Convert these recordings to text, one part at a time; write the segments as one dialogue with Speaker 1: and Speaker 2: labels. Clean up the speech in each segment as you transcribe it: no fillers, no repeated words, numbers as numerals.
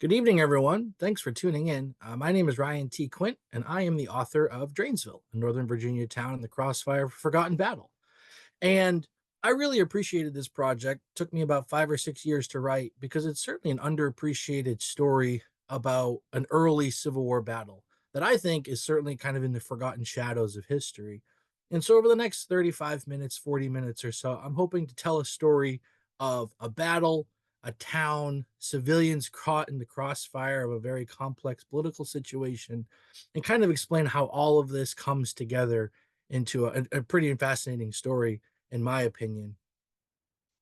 Speaker 1: Good evening, everyone. Thanks for tuning in. My name is Ryan T. Quint, and I am the author of Dranesville, a Northern Virginia town in the Crossfire Forgotten Battle. And I really appreciated this project. It took me about 5 or 6 years to write because it's certainly an underappreciated story about an early Civil War battle that I think is certainly kind of in the forgotten shadows of history. And so, over the next 35 minutes, 40 minutes or so, I'm hoping to tell a story of a battle, a town, civilians caught in the crossfire of a very complex political situation, and kind of explain how all of this comes together into a pretty fascinating story, in my opinion.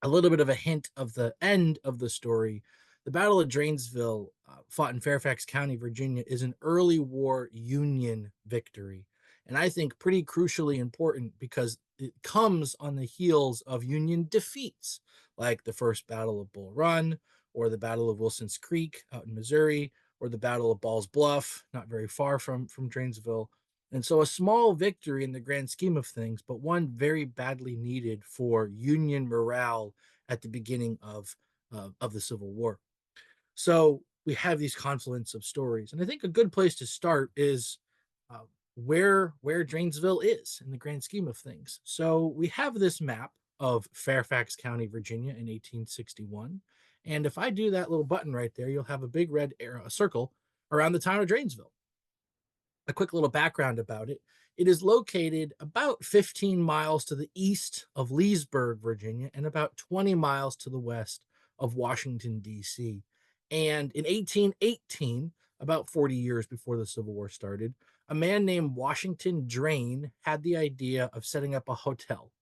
Speaker 1: A little bit of a hint of the end of the story. The Battle of Dranesville, fought in Fairfax County, Virginia, is an early war Union victory. And I think pretty crucially important because it comes on the heels of Union defeats, like the First Battle of Bull Run, or the Battle of Wilson's Creek out in Missouri, or the Battle of Ball's Bluff, not very far from Dranesville. And so a small victory in the grand scheme of things, but one very badly needed for Union morale at the beginning of the Civil War. So we have these confluence of stories, and I think a good place to start is uh, where Dranesville is in the grand scheme of things. So we have this map of Fairfax County, Virginia, in 1861, and if I do that little button right there, you'll have a big red arrow, a circle around the town of Dranesville. A quick little background about it. It is located about 15 miles to the east of Leesburg, Virginia, and about 20 miles to the west of Washington, D.C. And in 1818, about 40 years before the Civil War started, a man named Washington Drain had the idea of setting up a hotel.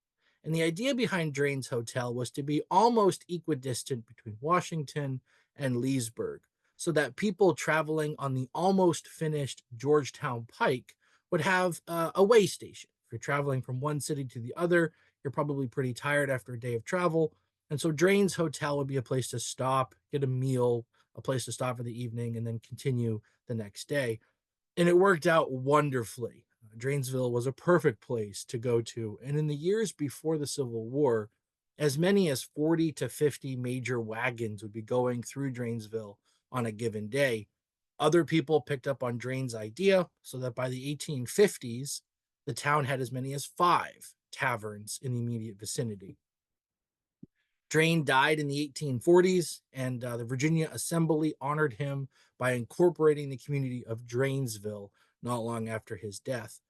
Speaker 1: And the idea behind Drain's Hotel was to be almost equidistant between Washington and Leesburg, so that people traveling on the almost finished Georgetown Pike would have a way station. If you're traveling from one city to the other, you're probably pretty tired after a day of travel. And so Drain's Hotel would be a place to stop, get a meal, a place to stop for the evening, and then continue the next day. And it worked out wonderfully. Dranesville was a perfect place to go to. And in the years before the Civil War, as many as 40 to 50 major wagons would be going through Dranesville on a given day. Other people picked up on Drain's idea so that by the 1850s, the town had as many as 5 taverns in the immediate vicinity. Drain died in the 1840s, and the Virginia Assembly honored him by incorporating the community of Dranesville not long after his death.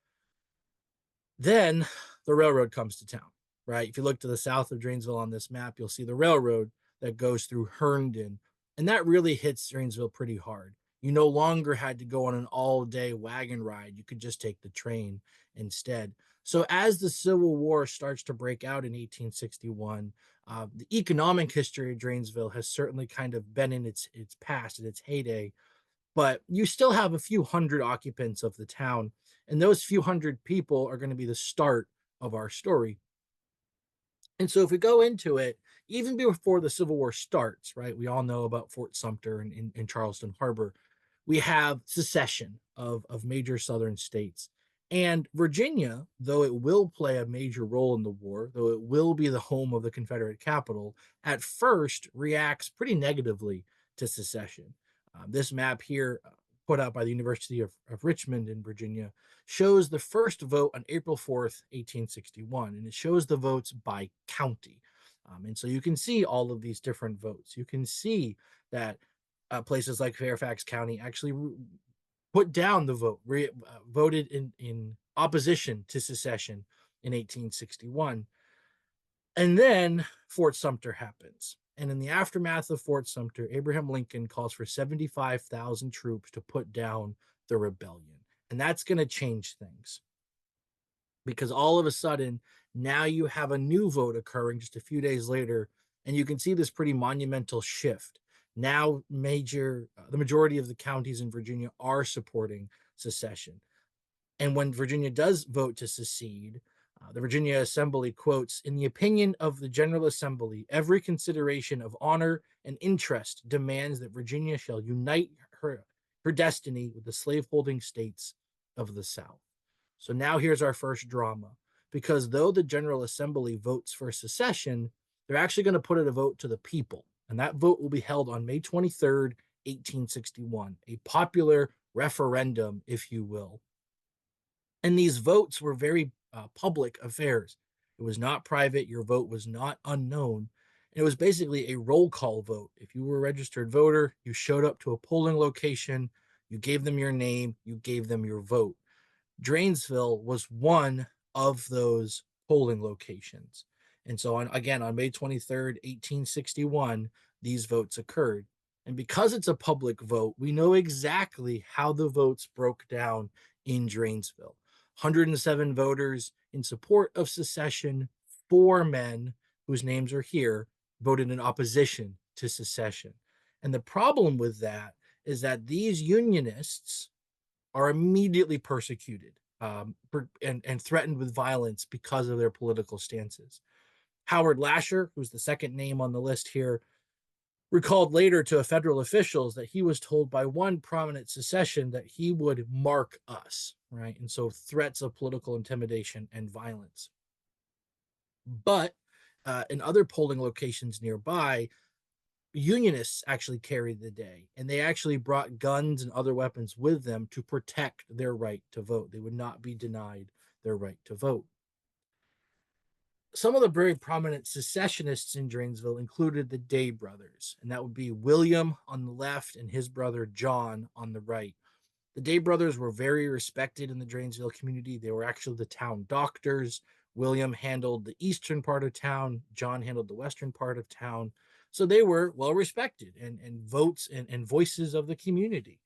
Speaker 1: Then the railroad comes to town, right? If you look to the south of Dranesville on this map, you'll see the railroad that goes through Herndon, and that really hits Dranesville pretty hard. You no longer had to go on an all day wagon ride. You could just take the train instead. So, as the Civil War starts to break out in 1861, the economic history of Dranesville has certainly kind of been in its past, in its heyday, but you still have a few hundred occupants of the town. And those few hundred people are going to be the start of our story. And so if we go into it, even before the Civil War starts, right, we all know about Fort Sumter in Charleston Harbor. We have secession of major southern states. And Virginia, though it will play a major role in the war, though it will be the home of the Confederate capital, at first reacts pretty negatively to secession. This map here, put out by the University of Richmond in Virginia, shows the first vote on April 4th, 1861, and it shows the votes by county. And so you can see all of these different votes. You can see that places like Fairfax County actually put down the vote, voted in opposition to secession in 1861. And then Fort Sumter happens. And in the aftermath of Fort Sumter, Abraham Lincoln calls for 75,000 troops to put down the rebellion. And that's going to change things because all of a sudden, now you have a new vote occurring just a few days later. And you can see this pretty monumental shift. Now, the majority of the counties in Virginia are supporting secession. And when Virginia does vote to secede, the Virginia Assembly quotes, "In the opinion of the General Assembly, every consideration of honor and interest demands that Virginia shall unite her destiny with the slaveholding states of the South." So now here's our first drama, because though the General Assembly votes for secession, they're actually going to put it a vote to the people. And that vote will be held on May 23rd, 1861, a popular referendum, if you will. And these votes were very public affairs. It was not private. Your vote was not unknown. And it was basically a roll call vote. If you were a registered voter, you showed up to a polling location, you gave them your name, you gave them your vote. Dranesville was one of those polling locations. And so, on May 23rd, 1861, these votes occurred. And because it's a public vote, we know exactly how the votes broke down in Dranesville. 107 voters in support of secession, 4 men, whose names are here, voted in opposition to secession. And the problem with that is that these Unionists are immediately persecuted and threatened with violence because of their political stances. Howard Lasher, who's the second name on the list here, recalled later to federal officials that he was told by one prominent secession that he would mark us, right? And so threats of political intimidation and violence. But in other polling locations nearby, Unionists actually carried the day, and they actually brought guns and other weapons with them to protect their right to vote. They would not be denied their right to vote. Some of the very prominent secessionists in Dranesville included the Day brothers, and that would be William on the left and his brother John on the right. The Day brothers were very respected in the Dranesville community. They were actually the town doctors. William handled the eastern part of town, John handled the western part of town. So they were well respected and votes and voices of the community.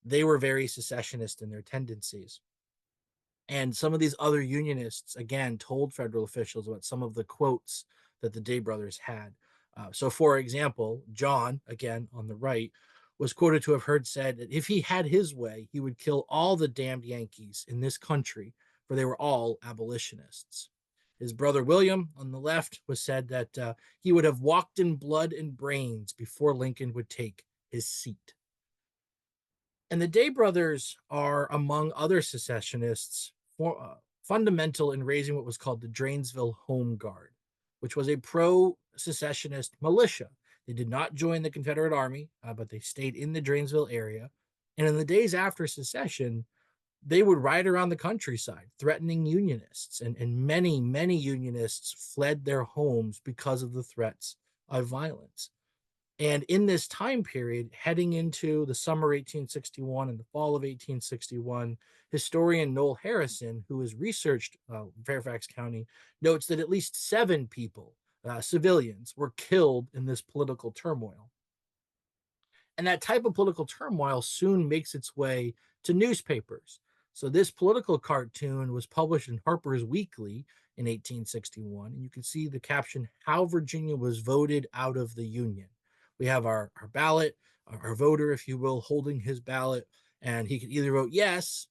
Speaker 1: They were very secessionist in their tendencies. And some of these other Unionists, again, told federal officials about some of the quotes that the Day brothers had. So, for example, John, again on the right, was quoted to have heard said that if he had his way, he would kill all the damned Yankees in this country, for they were all abolitionists. His brother William on the left was said that he would have walked in blood and brains before Lincoln would take his seat. And the Day brothers are, among other secessionists, fundamental in raising what was called the Dranesville Home Guard, which was a pro-secessionist militia. They did not join the Confederate Army, but they stayed in the Dranesville area. And in the days after secession, they would ride around the countryside threatening Unionists. And many, many Unionists fled their homes because of the threats of violence. And in this time period, heading into the summer 1861 and the fall of 1861, historian Noel Harrison, who has researched Fairfax County, notes that at least 7 people, civilians, were killed in this political turmoil. And that type of political turmoil soon makes its way to newspapers. So this political cartoon was published in Harper's Weekly in 1861. And you can see the caption, "How Virginia Was Voted Out of the Union." We have our ballot, our voter, if you will, holding his ballot, and he can either vote yes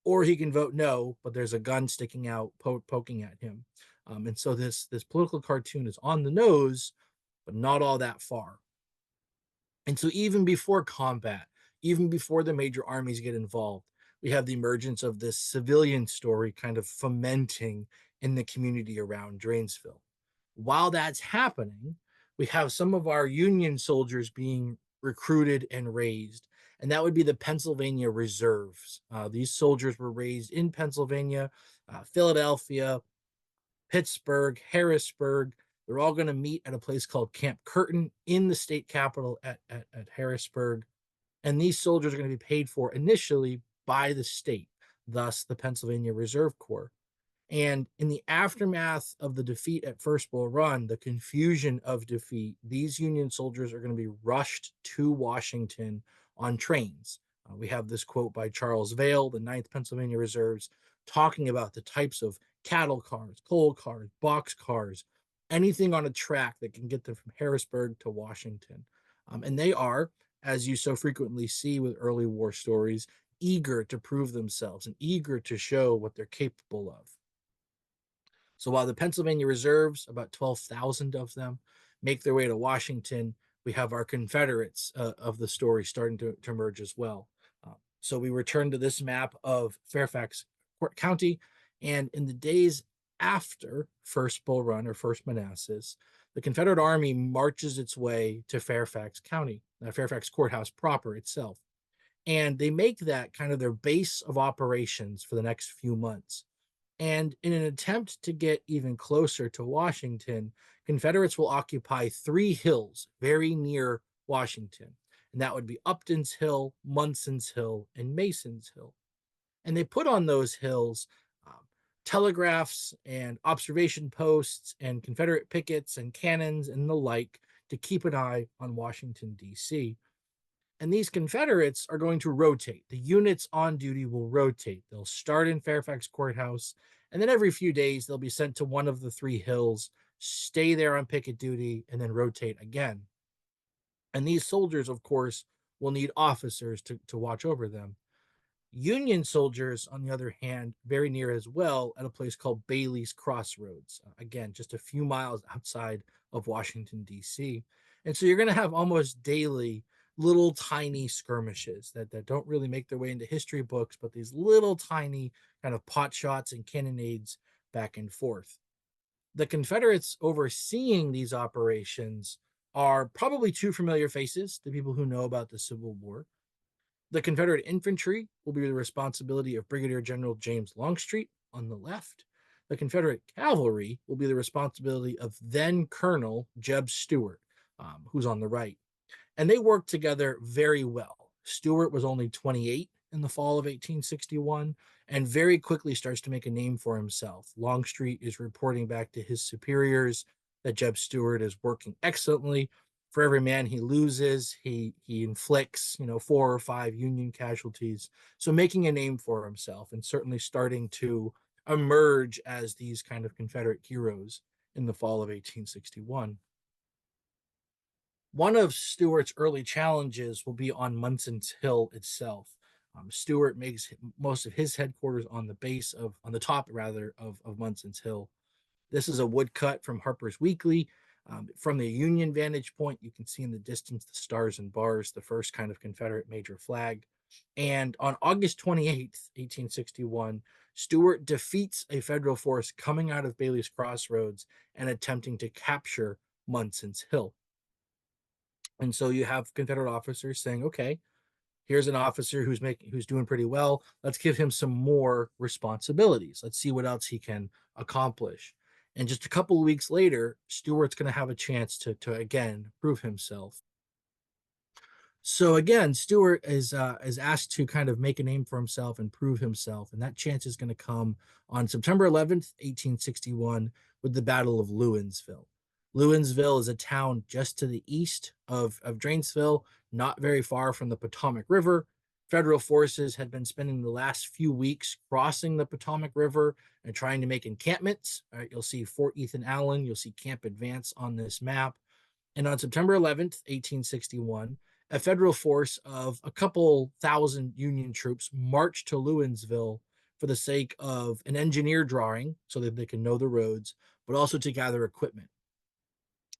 Speaker 1: or he can vote no, but there's a gun sticking out, poking at him. And so this political cartoon is on the nose, but not all that far. And so even before combat, even before the major armies get involved, we have the emergence of this civilian story kind of fomenting in the community around Dranesville. While that's happening, we have some of our Union soldiers being recruited and raised, and that would be the Pennsylvania Reserves. These soldiers were raised in Pennsylvania, Philadelphia, Pittsburgh, Harrisburg. They're all going to meet at a place called Camp Curtin in the state capital at Harrisburg. And these soldiers are going to be paid for initially by the state, thus the Pennsylvania Reserve Corps. And in the aftermath of the defeat at First Bull Run, the confusion of defeat, these Union soldiers are going to be rushed to Washington on trains. We have this quote by Charles Vail, the 9th Pennsylvania Reserves, talking about the types of cattle cars, coal cars, box cars, anything on a track that can get them from Harrisburg to Washington. And they are, as you so frequently see with early war stories, eager to prove themselves and eager to show what they're capable of. So while the Pennsylvania Reserves, about 12,000 of them, make their way to Washington, we have our Confederates of the story starting to emerge as well. So we return to this map of Fairfax County, and in the days after First Bull Run or First Manassas, the Confederate Army marches its way to Fairfax County, Fairfax Courthouse proper itself. And they make that kind of their base of operations for the next few months. And in an attempt to get even closer to Washington, Confederates will occupy three hills very near Washington. And that would be Upton's Hill, Munson's Hill, and Mason's Hill. And they put on those hills telegraphs and observation posts and Confederate pickets and cannons and the like to keep an eye on Washington, D.C. And these Confederates are going to rotate. The units on duty will rotate. They'll start in Fairfax Courthouse, and then every few days they'll be sent to one of the three hills, stay there on picket duty, and then rotate again. And these soldiers, of course, will need officers to watch over them. Union soldiers, on the other hand, very near as well at a place called Bailey's Crossroads. Again, just a few miles outside of Washington, D.C. And so you're going to have almost daily little tiny skirmishes that don't really make their way into history books, but these little tiny kind of pot shots and cannonades back and forth. The Confederates overseeing these operations are probably two familiar faces to people who know about the Civil War. The Confederate infantry will be the responsibility of Brigadier General James Longstreet on the left. The Confederate cavalry will be the responsibility of then Colonel Jeb Stuart, who's on the right. And they worked together very well. Stuart was only 28 in the fall of 1861 and very quickly starts to make a name for himself. Longstreet is reporting back to his superiors that Jeb Stuart is working excellently. For every man he loses, he inflicts, 4 or 5 Union casualties. So making a name for himself and certainly starting to emerge as these kind of Confederate heroes in the fall of 1861. One of Stuart's early challenges will be on Munson's Hill itself. Stuart makes most of his headquarters on the top rather of Munson's Hill. This is a woodcut from Harper's Weekly. From the Union vantage point, you can see in the distance the stars and bars, the first kind of Confederate major flag. And on August 28th, 1861, Stuart defeats a federal force coming out of Bailey's Crossroads and attempting to capture Munson's Hill. And so you have Confederate officers saying, okay, here's an officer who's doing pretty well. Let's give him some more responsibilities. Let's see what else he can accomplish. And just a couple of weeks later, Stuart's going to have a chance to again prove himself. So again, Stuart is asked to kind of make a name for himself and prove himself, and that chance is going to come on September 11th, 1861, with the Battle of Lewinsville. Lewinsville is a town just to the east of Dranesville, not very far from the Potomac River. Federal forces had been spending the last few weeks crossing the Potomac River and trying to make encampments. All right, you'll see Fort Ethan Allen, you'll see Camp Advance on this map. And on September 11th, 1861, a federal force of a couple thousand Union troops marched to Lewinsville for the sake of an engineer drawing so that they can know the roads, but also to gather equipment.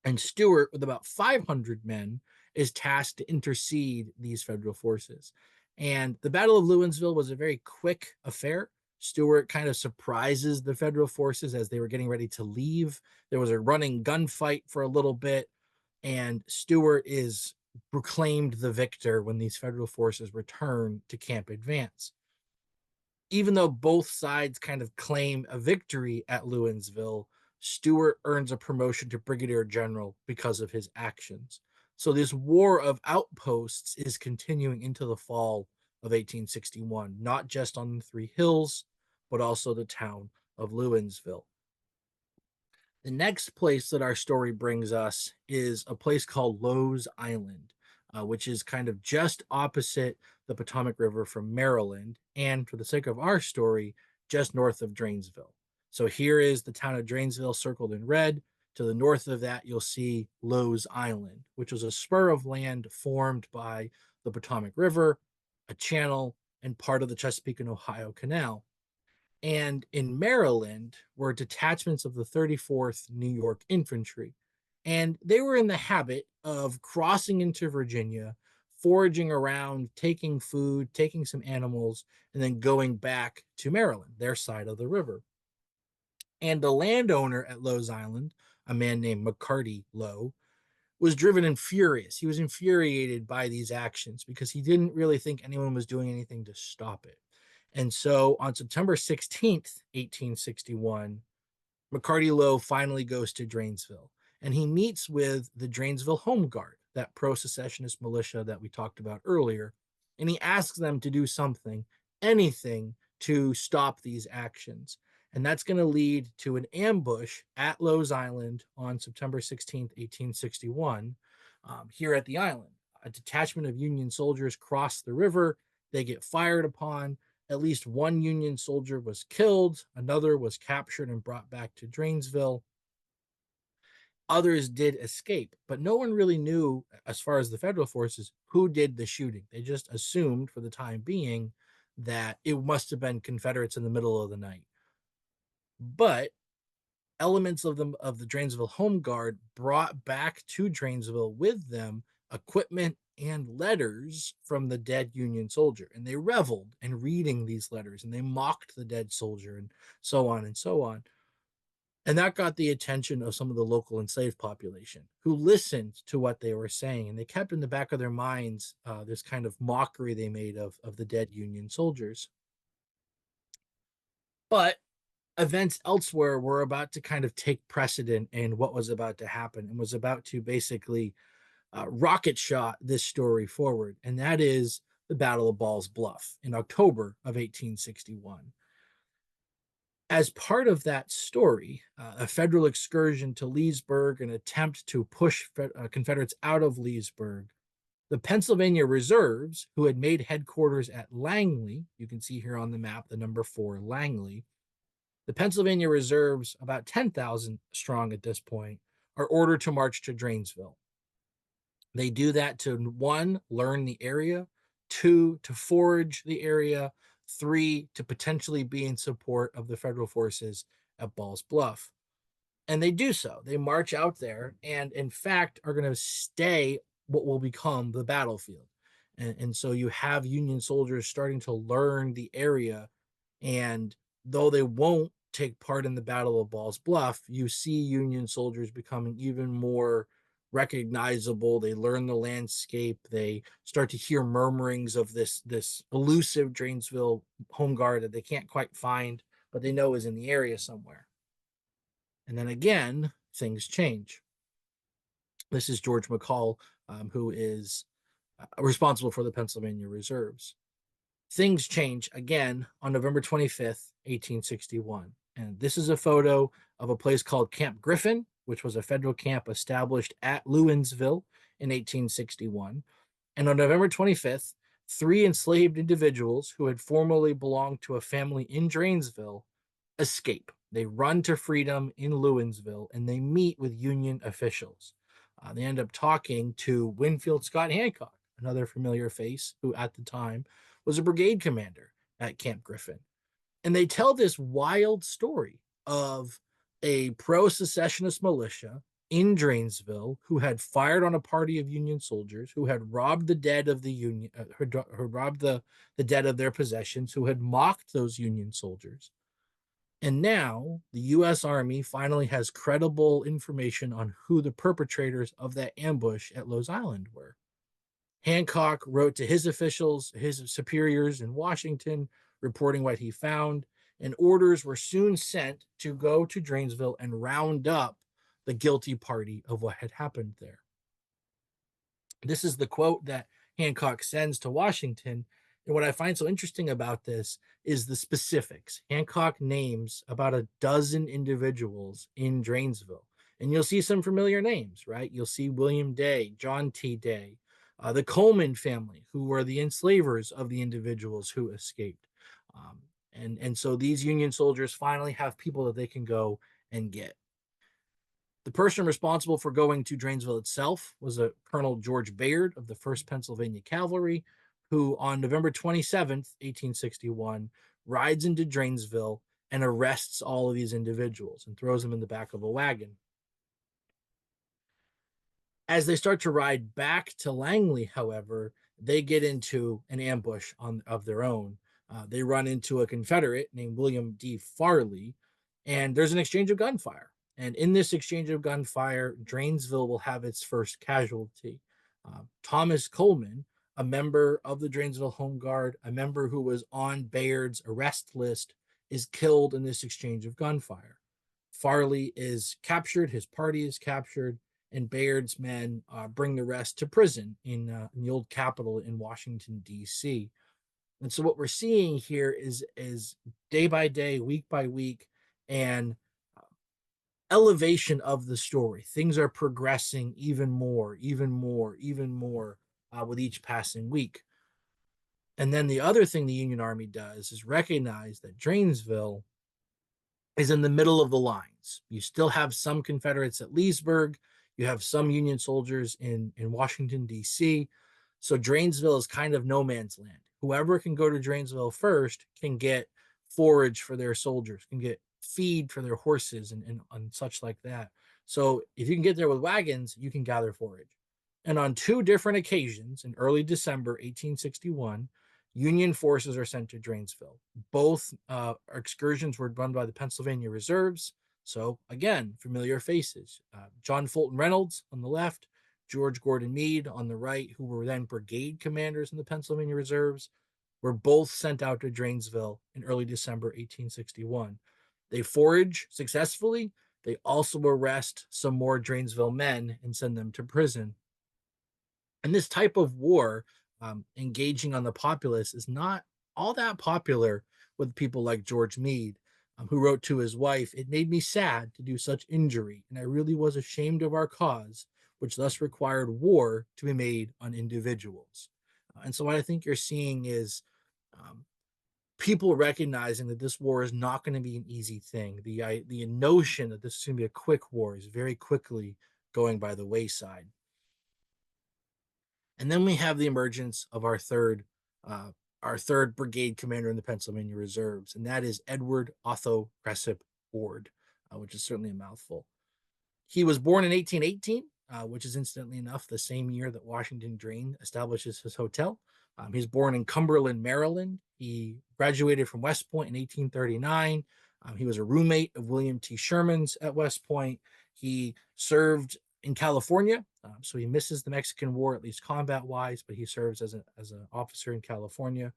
Speaker 1: And Stuart, with about 500 men, is tasked to intercede these federal forces. And the Battle of Lewinsville was a very quick affair. Stuart kind of surprises the federal forces as they were getting ready to leave. There was a running gunfight for a little bit, and Stuart is proclaimed the victor when these federal forces return to Camp Advance. Even though both sides kind of claim a victory at Lewinsville, Stuart earns a promotion to brigadier general because of his actions. So this war of outposts is continuing into the fall of 1861, not just on the three hills, but also the town of Lewinsville. The next place that our story brings us is a place called Lowe's Island, which is kind of just opposite the Potomac River from Maryland, and for the sake of our story, just north of Dranesville. So here is the town of Dranesville circled in red. To the north of that, you'll see Lowe's Island, which was a spur of land formed by the Potomac River, a channel, and part of the Chesapeake and Ohio Canal. And in Maryland were detachments of the 34th New York Infantry. And they were in the habit of crossing into Virginia, foraging around, taking food, taking some animals, and then going back to Maryland, their side of the river. And the landowner at Lowe's Island, a man named McCarty Lowe, was driven and furious. He was infuriated by these actions because he didn't really think anyone was doing anything to stop it. And so on September 16th, 1861, McCarty Lowe finally goes to Dranesville and he meets with the Dranesville Home Guard, that pro secessionist militia that we talked about earlier. And he asks them to do something, anything, to stop these actions. And that's going to lead to an ambush at Lowe's Island on September 16th, 1861, here at the island. A detachment of Union soldiers cross the river. They get fired upon. At least one Union soldier was killed. Another was captured and brought back to Dranesville. Others did escape, but no one really knew, as far as the federal forces, who did the shooting. They just assumed for the time being that it must have been Confederates in the middle of the night. But elements of the Dranesville Home Guard brought back to Dranesville with them equipment and letters from the dead Union soldier. And they reveled in reading these letters and they mocked the dead soldier and so on and so on. And that got the attention of some of the local enslaved population who listened to what they were saying. And they kept in the back of their minds this kind of mockery they made of the dead Union soldiers. But events elsewhere were about to kind of take precedent in what was about to happen and was about to basically rocket shot this story forward. And that is the Battle of Ball's Bluff in October of 1861. As part of that story, a federal excursion to Leesburg, an attempt to push Confederates out of Leesburg, the Pennsylvania Reserves, who had made headquarters at Langley, you can see here on the map the number 4 Langley, the Pennsylvania Reserves, about 10,000 strong at this point, are ordered to march to Dranesville. They do that to, 1, learn the area, 2, to forage the area, 3, to potentially be in support of the federal forces at Ball's Bluff. And they do so. They march out there and, in fact, are going to stay what will become the battlefield. And so you have Union soldiers starting to learn the area. And though they won't take part in the Battle of Ball's Bluff, you see Union soldiers becoming even more recognizable. They learn the landscape. They start to hear murmurings of this elusive Dranesville home guard that they can't quite find, but they know is in the area somewhere. And then again, things change. This is George McCall, who is responsible for the Pennsylvania Reserves. Things change again on November 25th, 1861. And this is a photo of a place called Camp Griffin, which was a federal camp established at Lewinsville in 1861. And on November 25th, 3 enslaved individuals who had formerly belonged to a family in Dranesville escape. They run to freedom in Lewinsville and they meet with Union officials. They end up talking to Winfield Scott Hancock, another familiar face who at the time was a brigade commander at Camp Griffin. And they tell this wild story of a pro-secessionist militia in Dranesville who had fired on a party of Union soldiers, who had robbed the dead of the Union, who robbed the dead of their possessions, who had mocked those Union soldiers. And now the U.S. Army finally has credible information on who the perpetrators of that ambush at Lowe's Island were. Hancock wrote to his officials, his superiors in Washington, reporting what he found, and orders were soon sent to go to Dranesville and round up the guilty party of what had happened there. This is the quote that Hancock sends to Washington. And what I find so interesting about this is the specifics. Hancock names about a dozen individuals in Dranesville. And you'll see some familiar names, right? You'll see William Day, John T. Day, the Coleman family, who were the enslavers of the individuals who escaped. And so these Union soldiers finally have people that they can go and get. The person responsible for going to Dranesville itself was a Colonel George Bayard of the 1st Pennsylvania Cavalry, who on November 27th, 1861, rides into Dranesville and arrests all of these individuals and throws them in the back of a wagon. As they start to ride back to Langley, however, they get into an ambush of their own. They run into a Confederate named William D. Farley, and there's an exchange of gunfire. And in this exchange of gunfire, Dranesville will have its first casualty. Thomas Coleman, a member of the Dranesville Home Guard, a member who was on Bayard's arrest list, is killed in this exchange of gunfire. Farley is captured, his party is captured, and Bayard's men bring the rest to prison in the old Capitol in Washington, D.C. And so what we're seeing here is day by day, week by week, and elevation of the story. Things are progressing even more, even more, even more with each passing week. And then the other thing the Union Army does is recognize that Dranesville is in the middle of the lines. You still have some Confederates at Leesburg. You have some Union soldiers in Washington, D.C. So Dranesville is kind of no man's land. Whoever can go to Dranesville first can get forage for their soldiers, can get feed for their horses and such like that. So if you can get there with wagons, you can gather forage. And on two different occasions in early December 1861, Union forces are sent to Dranesville. Both excursions were run by the Pennsylvania Reserves. So, again, familiar faces. John Fulton Reynolds on the left, George Gordon Meade on the right, who were then brigade commanders in the Pennsylvania Reserves, were both sent out to Dranesville in early December 1861. They forage successfully. They also arrest some more Dranesville men and send them to prison. And this type of war, engaging on the populace, is not all that popular with people like George Meade, who wrote to his wife, "It made me sad to do such injury, and I really was ashamed of our cause, which thus required war to be made on individuals." And so, what I think you're seeing is um, people recognizing that this war is not going to be an easy thing. The notion that this is going to be a quick war is very quickly going by the wayside. And then we have the emergence of our third brigade commander in the Pennsylvania Reserves, and that is Edward Otho Cresap Ord, which is certainly a mouthful. He was born in 1818, which is incidentally enough the same year that Washington Drain establishes his hotel. He was born in Cumberland, Maryland. He graduated from West Point in 1839. He was a roommate of William T. Sherman's at West Point. He served in California, so he misses the Mexican War, at least combat wise, but he serves as an officer in California.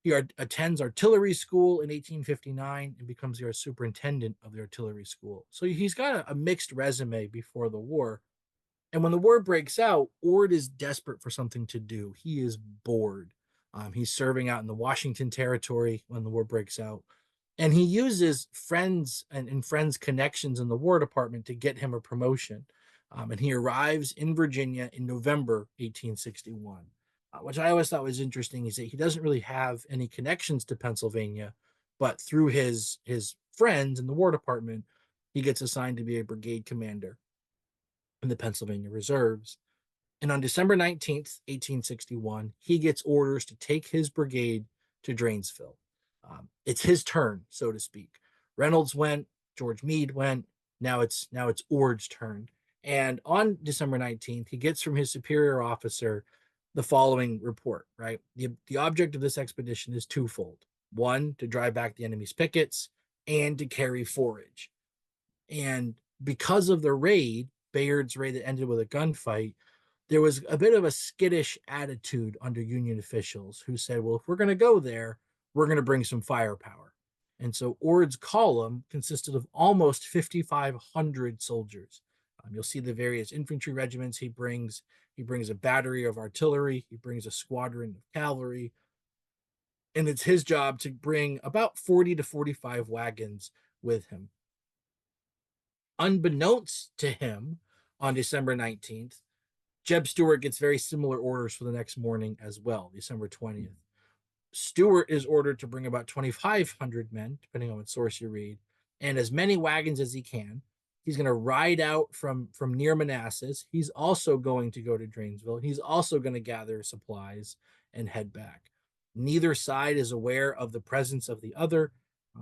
Speaker 1: He attends artillery school in 1859 and becomes the superintendent of the artillery school. So he's got a mixed resume before the war. And when the war breaks out, Ord is desperate for something to do. He is bored. He's serving out in the Washington Territory when the war breaks out. And he uses friends and friends' connections in the War Department to get him a promotion. And he arrives in Virginia in November 1861, which I always thought was interesting. Is that he doesn't really have any connections to Pennsylvania, but through his friends in the War Department, he gets assigned to be a brigade commander in the Pennsylvania Reserves. And on December 19th, 1861, he gets orders to take his brigade to Dranesville. It's his turn, so to speak. Reynolds went, George Meade went. Now it's Ord's turn. And on December 19th, he gets from his superior officer the following report, right? The object of this expedition is twofold. One, to drive back the enemy's pickets, and to carry forage. And because of the raid, Bayard's raid that ended with a gunfight, there was a bit of a skittish attitude under Union officials who said, well, if we're going to go there, we're going to bring some firepower. And so Ord's column consisted of almost 5,500 soldiers. You'll see the various infantry regiments he brings. He brings a battery of artillery. He brings a squadron of cavalry. And it's his job to bring about 40 to 45 wagons with him. Unbeknownst to him, on December 19th, Jeb Stuart gets very similar orders for the next morning as well, December 20th. Stuart is ordered to bring about 2,500 men, depending on what source you read, and as many wagons as he can. He's going to ride out from near Manassas. He's also going to go to Dranesville. He's also going to gather supplies and head back. Neither side is aware of the presence of the other.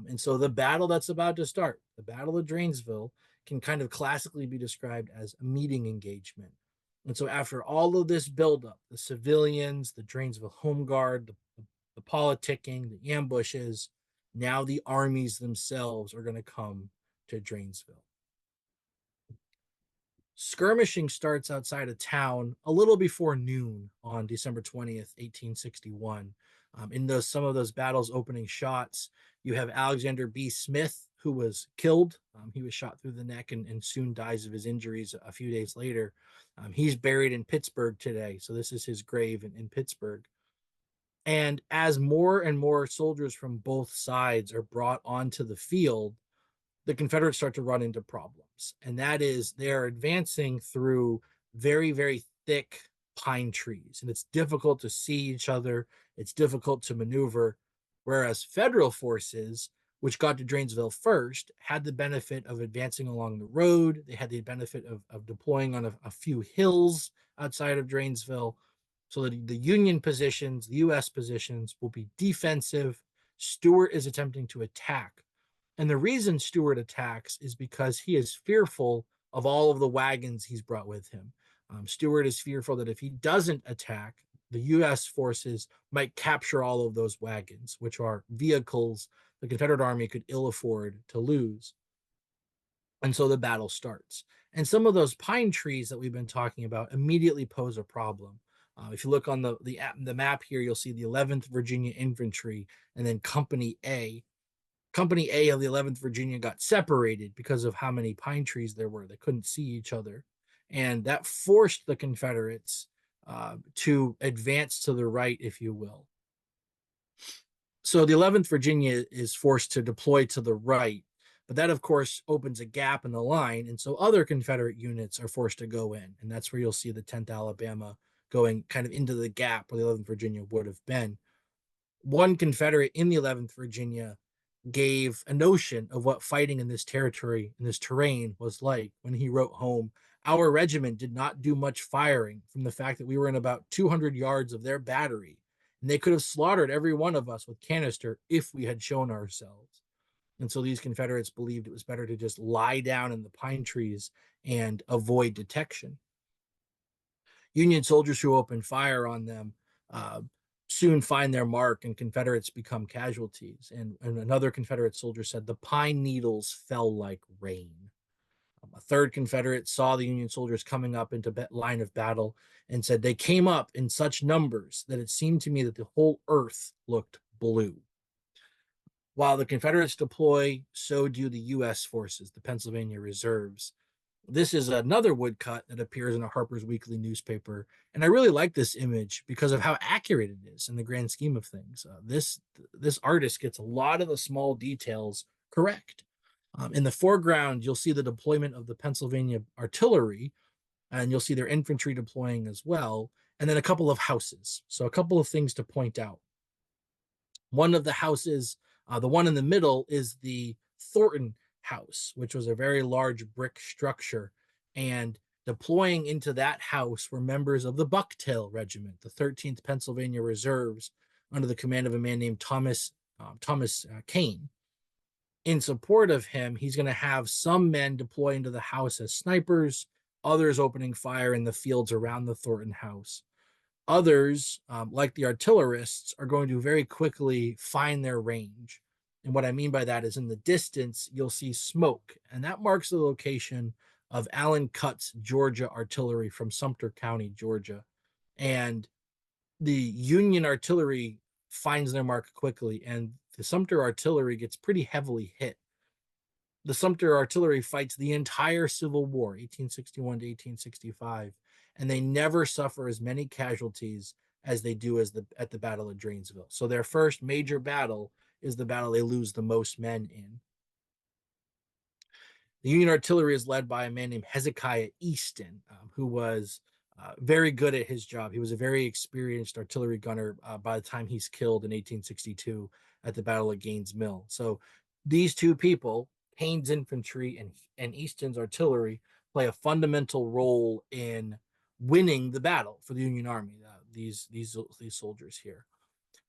Speaker 1: And so the battle that's about to start, the Battle of Dranesville, can kind of classically be described as a meeting engagement. And so after all of this buildup, the civilians, the Dranesville Home Guard, the politicking, the ambushes, now the armies themselves are going to come to Dranesville. Skirmishing starts outside of town a little before noon on December 20th, 1861. In those some of those battles opening shots, you have Alexander B. Smith, who was killed. He was shot through the neck and soon dies of his injuries a few days later. He's buried in Pittsburgh today. So this is his grave in Pittsburgh. And as more and more soldiers from both sides are brought onto the field, the Confederates start to run into problems. And that is they're advancing through very, very thick pine trees. And it's difficult to see each other, it's difficult to maneuver. Whereas Federal forces, which got to Dranesville first, had the benefit of advancing along the road. They had the benefit of deploying on a few hills outside of Dranesville. So that the Union positions, the U.S. positions, will be defensive. Stuart is attempting to attack, and the reason Stuart attacks is because he is fearful of all of the wagons he's brought with him. Stuart is fearful that if he doesn't attack, the U.S. forces might capture all of those wagons, which are vehicles the Confederate Army could ill afford to lose. And so the battle starts. And some of those pine trees that we've been talking about immediately pose a problem. If you look on the map here, you'll see the 11th Virginia Infantry and then Company A. Company A of the 11th Virginia got separated because of how many pine trees there were. They couldn't see each other. And that forced the Confederates to advance to the right, if you will. So the 11th Virginia is forced to deploy to the right, but that, of course, opens a gap in the line. And so other Confederate units are forced to go in. And that's where you'll see the 10th Alabama going kind of into the gap where the 11th Virginia would have been. One Confederate in the 11th Virginia gave a notion of what fighting in this territory, in this terrain, was like when he wrote home, "Our regiment did not do much firing from the fact that we were in about 200 yards of their battery, and they could have slaughtered every one of us with canister if we had shown ourselves." And so these Confederates believed it was better to just lie down in the pine trees and avoid detection. Union soldiers who open fire on them uh, soon find their mark, and Confederates become casualties. And another Confederate soldier said, "The pine needles fell like rain." A third Confederate saw the Union soldiers coming up into line of battle and said, "They came up in such numbers that it seemed to me that the whole earth looked blue." While the Confederates deploy, so do the U.S. forces, the Pennsylvania Reserves. This is another woodcut that appears in a Harper's Weekly newspaper, and I really like this image because of how accurate it is in the grand scheme of things. This artist gets a lot of the small details correct. In the foreground, you'll see the deployment of the Pennsylvania artillery, and you'll see their infantry deploying as well, and then a couple of houses. So a couple of things to point out. One of the houses, the one in the middle, is the Thornton house, which was a very large brick structure. And deploying into that house were members of the Bucktail Regiment, the 13th Pennsylvania Reserves, under the command of a man named Thomas Kane. In support of him, he's going to have some men deploy into the house as snipers, others opening fire in the fields around the Thornton house. Others, like the artillerists, are going to very quickly find their range. And what I mean by that is in the distance, you'll see smoke, and that marks the location of Allen Cutt's Georgia artillery from Sumter County, Georgia. And the Union artillery finds their mark quickly, and the Sumter artillery gets pretty heavily hit. The Sumter artillery fights the entire Civil War, 1861 to 1865, and they never suffer as many casualties as they do at the Battle of Dranesville. So their first major battle is the battle they lose the most men in. The Union artillery is led by a man named Hezekiah Easton, who was very good at his job. He was a very experienced artillery gunner by the time he's killed in 1862 at the Battle of Gaines Mill. So these two people, Hayne's infantry and Easton's artillery, play a fundamental role in winning the battle for the Union Army. These soldiers here.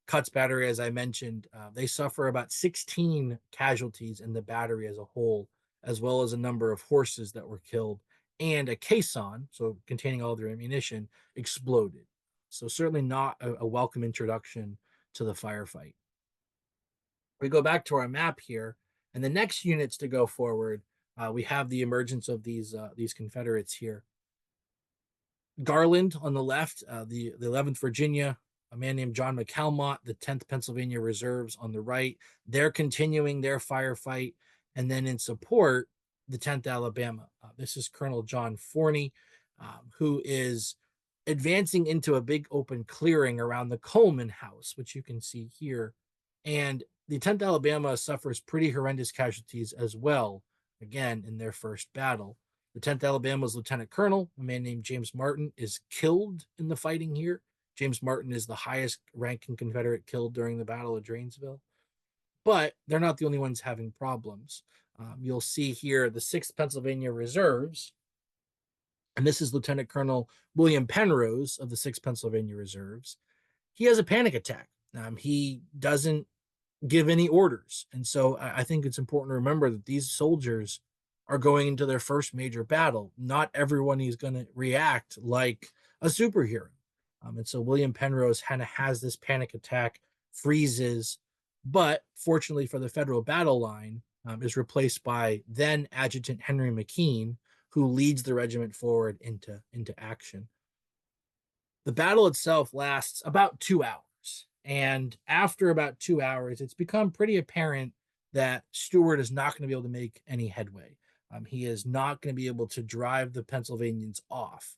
Speaker 1: Cutt's battery, as I mentioned, they suffer about 16 casualties in the battery as a whole, as well as a number of horses that were killed, and a caisson, so containing all their ammunition, exploded. So certainly not a welcome introduction to the firefight. We go back to our map here, and the next units to go forward we have the emergence of these Confederates here. Garland on the left, the 11th Virginia, a man named John McCalmont, the 10th Pennsylvania Reserves on the right. They're continuing their firefight. And then in support, the 10th Alabama. This is Colonel John Forney, who is advancing into a big open clearing around the Coleman House, which you can see here. And the 10th Alabama suffers pretty horrendous casualties as well, again, in their first battle. The 10th Alabama's lieutenant colonel, a man named James Martin, is killed in the fighting here. James Martin is the highest ranking Confederate killed during the Battle of Dranesville. But they're not the only ones having problems. You'll see here the 6th Pennsylvania Reserves, and this is Lieutenant Colonel William Penrose of the 6th Pennsylvania Reserves. He has a panic attack. He doesn't give any orders. And so I think it's important to remember that these soldiers are going into their first major battle. Not everyone is going to react like a superhero. And so William Penrose kind of has this panic attack, freezes, but fortunately for the Federal battle line, is replaced by then Adjutant Henry McKean, who leads the regiment forward into action. The battle itself lasts about 2 hours. And after about 2 hours, it's become pretty apparent that Stuart is not going to be able to make any headway. He is not going to be able to drive the Pennsylvanians off.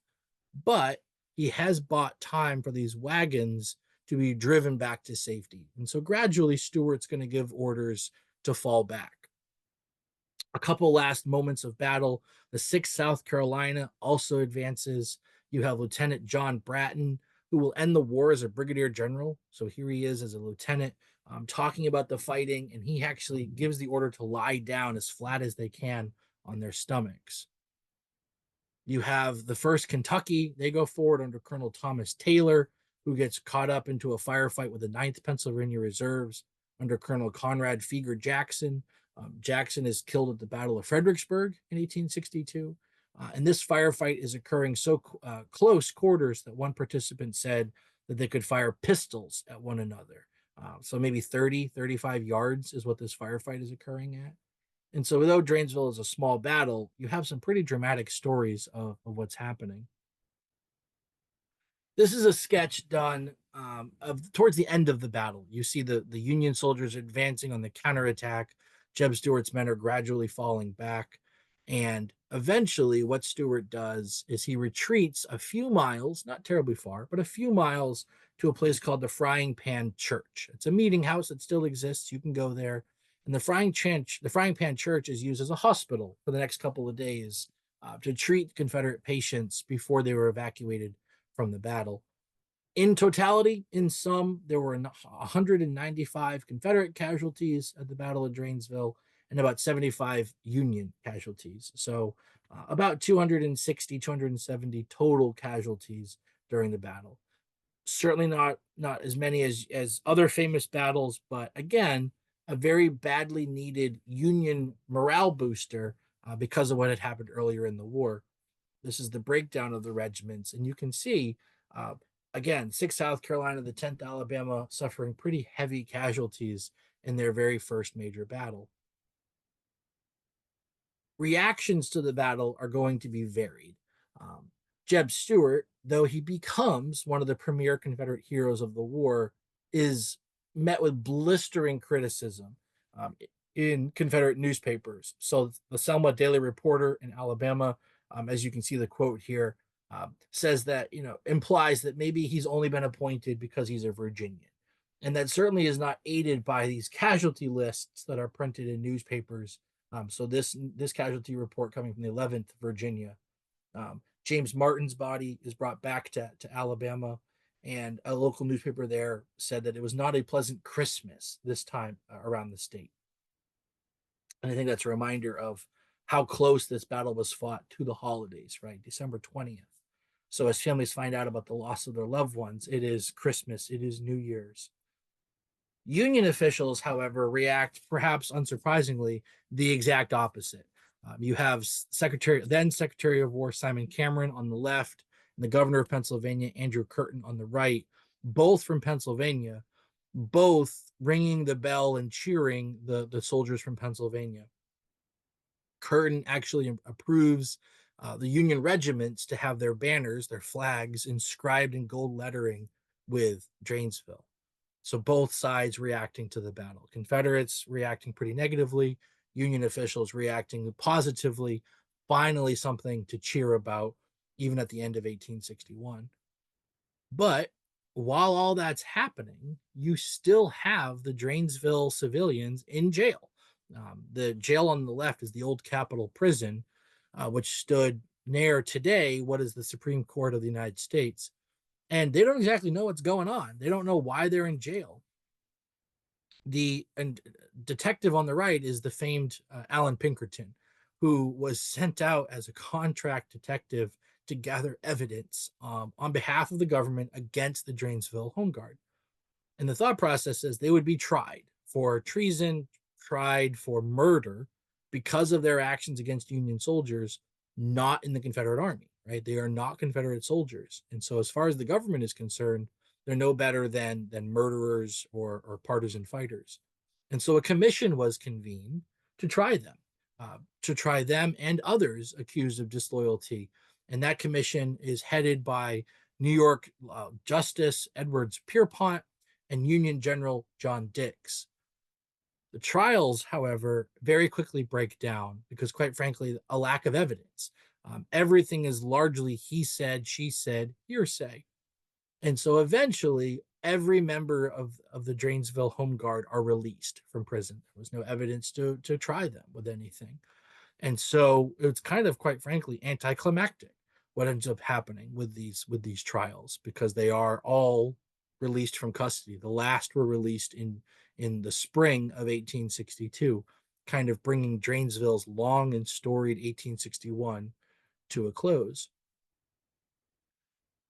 Speaker 1: But he has bought time for these wagons to be driven back to safety. And so gradually, Stuart's going to give orders to fall back. A couple last moments of battle. The 6th South Carolina also advances. You have Lieutenant John Bratton, who will end the war as a brigadier general. So here he is as a lieutenant, talking about the fighting, and he actually gives the order to lie down as flat as they can on their stomachs. You have the 1st Kentucky. They go forward under Colonel Thomas Taylor, who gets caught up into a firefight with the 9th Pennsylvania Reserves under Colonel Conrad Feger Jackson. Jackson is killed at the Battle of Fredericksburg in 1862. And this firefight is occurring so close quarters that one participant said that they could fire pistols at one another. So maybe 30, 35 yards is what this firefight is occurring at. And so though Dranesville is a small battle, you have some pretty dramatic stories of what's happening. This is a sketch done of towards the end of the battle. You see the Union soldiers advancing on the counterattack. Jeb Stuart's men are gradually falling back. And eventually, what Stuart does is he retreats a few miles, not terribly far, but a few miles to a place called the Frying Pan Church. It's a meeting house that still exists. You can go there. And the Frying Pan Church is used as a hospital for the next couple of days to treat Confederate patients before they were evacuated from the battle. In totality, in sum, there were 195 Confederate casualties at the Battle of Dranesville and about 75 Union casualties. So about 260, 270 total casualties during the battle. Certainly not as many as other famous battles, but again, a very badly needed Union morale booster because of what had happened earlier in the war. This is the breakdown of the regiments, and you can see, again, 6th South Carolina, the 10th Alabama suffering pretty heavy casualties in their very first major battle. Reactions to the battle are going to be varied. Jeb Stuart, though he becomes one of the premier Confederate heroes of the war, is met with blistering criticism in Confederate newspapers. So the Selma Daily Reporter in Alabama, as you can see the quote here, says that, implies that maybe he's only been appointed because he's a Virginian. And that certainly is not aided by these casualty lists that are printed in newspapers. So this casualty report coming from the 11th Virginia. James Martin's body is brought back to Alabama, and a local newspaper there said that it was not a pleasant Christmas this time around the state. And I think that's a reminder of how close this battle was fought to the holidays, right? December 20th. So as families find out about the loss of their loved ones, it is Christmas, it is New Year's. Union officials, however, react, perhaps unsurprisingly, the exact opposite. You have then Secretary of War Simon Cameron on the left, and the governor of Pennsylvania, Andrew Curtin, on the right, both from Pennsylvania, both ringing the bell and cheering the soldiers from Pennsylvania. Curtin actually approves the Union regiments to have their banners, their flags, inscribed in gold lettering with Dranesville. So both sides reacting to the battle. Confederates reacting pretty negatively, Union officials reacting positively. Finally, something to cheer about, even at the end of 1861. But while all that's happening, you still have the Dranesville civilians in jail. The jail on the left is the old Capitol Prison, which stood near today what is the Supreme Court of the United States. And they don't exactly know what's going on. They don't know why they're in jail. The detective on the right is the famed Alan Pinkerton, who was sent out as a contract detective to gather evidence on behalf of the government against the Dranesville Home Guard. And the thought process is they would be tried for treason, tried for murder because of their actions against Union soldiers, not in the Confederate Army, right? They are not Confederate soldiers. And so, as far as the government is concerned, they're no better than murderers or partisan fighters. And so, a commission was convened to try them and others accused of disloyalty. And that commission is headed by New York Justice Edwards Pierpont and Union General John Dix. The trials, however, very quickly break down because, quite frankly, a lack of evidence. Everything is largely he said, she said, hearsay. And so eventually, every member of the Dranesville Home Guard are released from prison. There was no evidence to try them with anything. And so it's kind of, quite frankly, anticlimactic what ends up happening with these trials because they are all released from custody. The last were released in the spring of 1862, kind of bringing Dranesville's long and storied 1861 to a close.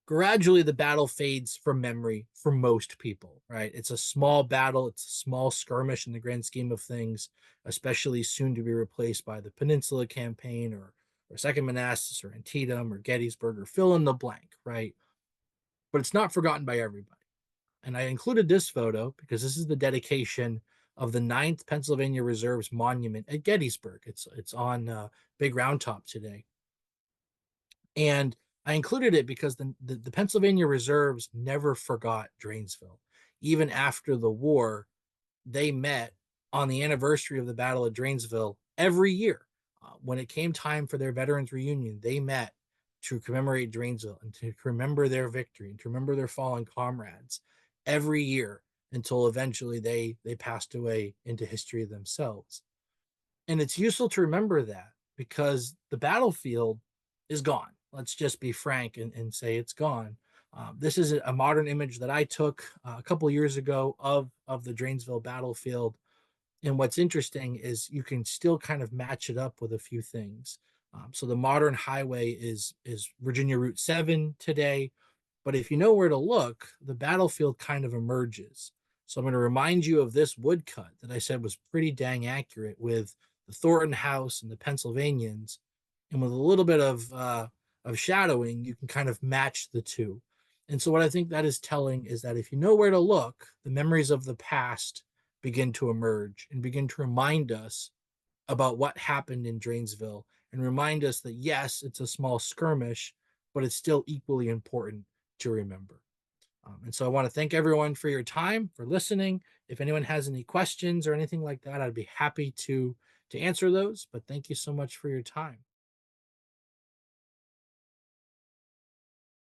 Speaker 1: Gradually, the battle fades from memory for most people, right? It's a small battle, it's a small skirmish in the grand scheme of things, especially soon to be replaced by the Peninsula Campaign or Second Manassas or Antietam or Gettysburg or fill in the blank, right? But it's not forgotten by everybody. And I included this photo because this is the dedication of the 9th Pennsylvania Reserve's monument at Gettysburg. It's on Big Round Top today. And I included it because the Pennsylvania Reserves never forgot Dranesville. Even after the war, they met on the anniversary of the Battle of Dranesville every year. When it came time for their veterans reunion, they met to commemorate Dranesville and to remember their victory and to remember their fallen comrades every year until eventually they passed away into history themselves. And it's useful to remember that because the battlefield is gone. Let's just be frank and say it's gone. This is a modern image that I took a couple years ago of the Dranesville battlefield. And what's interesting is you can still kind of match it up with a few things. So the modern highway is Virginia Route 7 today. But if you know where to look, the battlefield kind of emerges. So I'm going to remind you of this woodcut that I said was pretty dang accurate with the Thornton House and the Pennsylvanians. And with a little bit of shadowing, you can kind of match the two. And so what I think that is telling is that if you know where to look, the memories of the past begin to emerge and begin to remind us about what happened in Dranesville and remind us that, yes, it's a small skirmish, but it's still equally important to remember. And so I want to thank everyone for your time, for listening. If anyone has any questions or anything like that, I'd be happy to answer those. But thank you so much for your time.